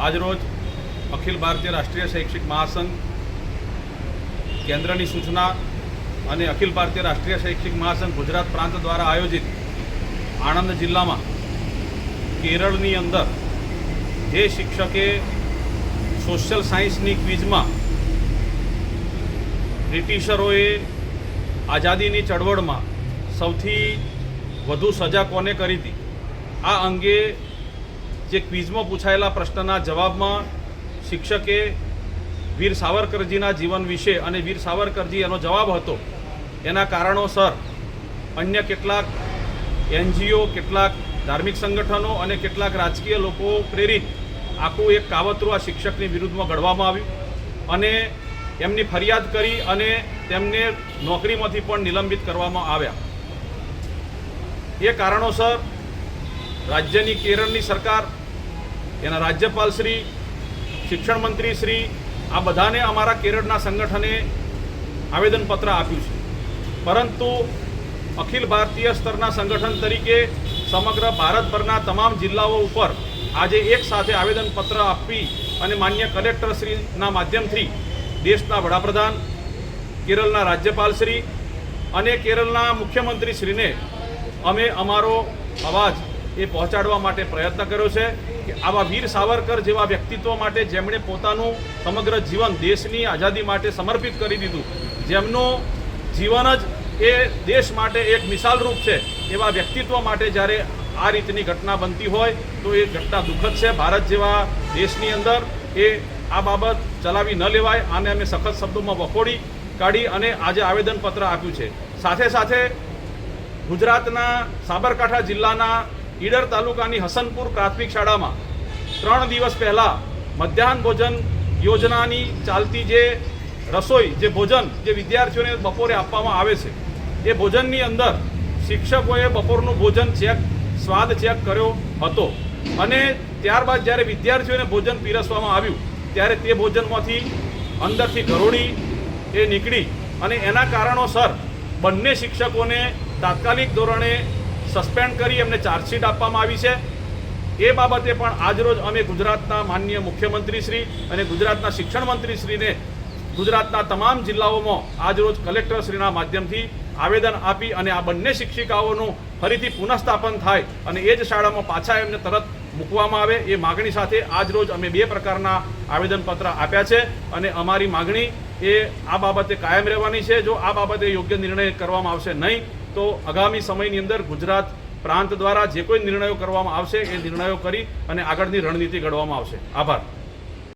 આજરોજ અખિલ ભારતીય રાષ્ટ્રીય શૈક્ષિક મહાસંઘ કેન્દ્રની સૂચના અને અખિલ ભારતીય રાષ્ટ્રીય શૈક્ષિક મહાસંઘ ગુજરાત પ્રાંત દ્વારા આયોજિત આણંદ જિલ્લામાં કેરળની અંદર જે શિક્ષકે સોશિયલ સાયન્સની ક્વિઝમાં બ્રિટિશરોએ આઝાદીની ચળવળમાં સૌથી વધુ સજા કોને કરી હતી આ અંગે જે ક્વિઝમાં પૂછાયેલા પ્રશ્નના જવાબમાં શિક્ષકે વીર સાવરકરજીના જીવન વિશે અને વીર સાવરકરજી એનો જવાબ હતો એના કારણોસર અન્ય કેટલાક એનજીઓ, કેટલાક ધાર્મિક સંગઠનો અને કેટલાક રાજકીય લોકો પ્રેરિત આખું એક કાવતરું આ શિક્ષકની વિરુદ્ધમાં ઘડવામાં આવ્યું અને એમની ફરિયાદ કરી અને તેમને નોકરીમાંથી પણ નિલંબિત કરવામાં આવ્યા। એ કારણોસર રાજ્યની કેરળની સરકાર, એના રાજ્યપાલ શ્રી, શિક્ષણ મંત્રી શ્રી, આ બધાને અમારા કેરળના સંગઠને આવેદનપત્ર આપ્યું છે, પરંતુ અખિલ ભારતીય સ્તરના સંગઠન તરીકે સમગ્ર ભારતભરના તમામ જિલ્લાઓ ઉપર આજે એક સાથે આવેદનપત્ર આપી અને માન્ય કલેક્ટરશ્રીના માધ્યમથી દેશના વડાપ્રધાન, કેરળના રાજ્યપાલશ્રી અને કેરળના મુખ્યમંત્રીશ્રીને અમે અમારો અવાજ એ પહોંચાડવા માટે પ્રયત્ન કર્યો છે કે આવા વીર સાવરકર જેવા વ્યક્તિત્વ માટે, જેમણે પોતાનું સમગ્ર જીવન દેશની આઝાદી માટે સમર્પિત કરી દીધું, જેમનું જીવન જ એ દેશ માટે એક મિસાલરૂપ છે, એવા વ્યક્તિત્વ માટે જ્યારે આ રીતની ઘટના બનતી હોય તો એ ઘટના દુઃખદ છે। ભારત જેવા દેશની અંદર એ આ બાબત ચલાવી ન લેવાય, આને અમે સખત શબ્દોમાં વખોડી કાઢી અને આજે આવેદનપત્ર આપ્યું છે। સાથે સાથે ગુજરાતના સાબરકાંઠા જિલ્લાના ઈડર તાલુકાની હસનપુર પ્રાથમિક શાળામાં 3 દિવસ પહેલાં મધ્યાહન ભોજન યોજનાની ચાલતી જે રસોઈ, જે ભોજન જે વિદ્યાર્થીઓને બપોરે આપવામાં આવે છે, એ ભોજનની અંદર શિક્ષકોએ બપોરનું ભોજન સ્વાદ ચેક કર્યો હતો અને ત્યારબાદ જ્યારે વિદ્યાર્થીઓને ભોજન પીરસવામાં આવ્યું ત્યારે તે ભોજનમાંથી અંદરથી ગરોળી એ નીકળી અને એના કારણોસર બંને શિક્ષકોને તાત્કાલિક ધોરણે સસ્પેન્ડ કરી એમને ચાર્જશીટ આપવામાં આવી છે। એ બાબતે પણ આજરોજ અમે ગુજરાતના માનનીય મુખ્યમંત્રીશ્રી અને ગુજરાતના શિક્ષણ મંત્રીશ્રીને ગુજરાતના તમામ જિલ્લાઓમાં આજરોજ કલેક્ટરશ્રીના માધ્યમથી આવેદન આપી અને આ બંને શિક્ષિકાઓનું ફરીથી પુનઃસ્થાપન થાય અને એ જ શાળામાં પાછા એમને તરત મૂકવામાં આવે એ માગણી સાથે આજરોજ અમે 2 પ્રકારના આવેદનપત્ર આપ્યા છે અને અમારી માગણી એ આ બાબતે કાયમ રહેવાની છે। જો આ બાબતે યોગ્ય નિર્ણય કરવામાં આવશે નહીં તો આગામી સમયની અંદર ગુજરાત પ્રાંત દ્વારા જે કોઈ નિર્ણયો કરવામાં આવશે એ નિર્ણયો કરી અને આગળની રણનીતિ ઘડવામાં આવશે। આભાર।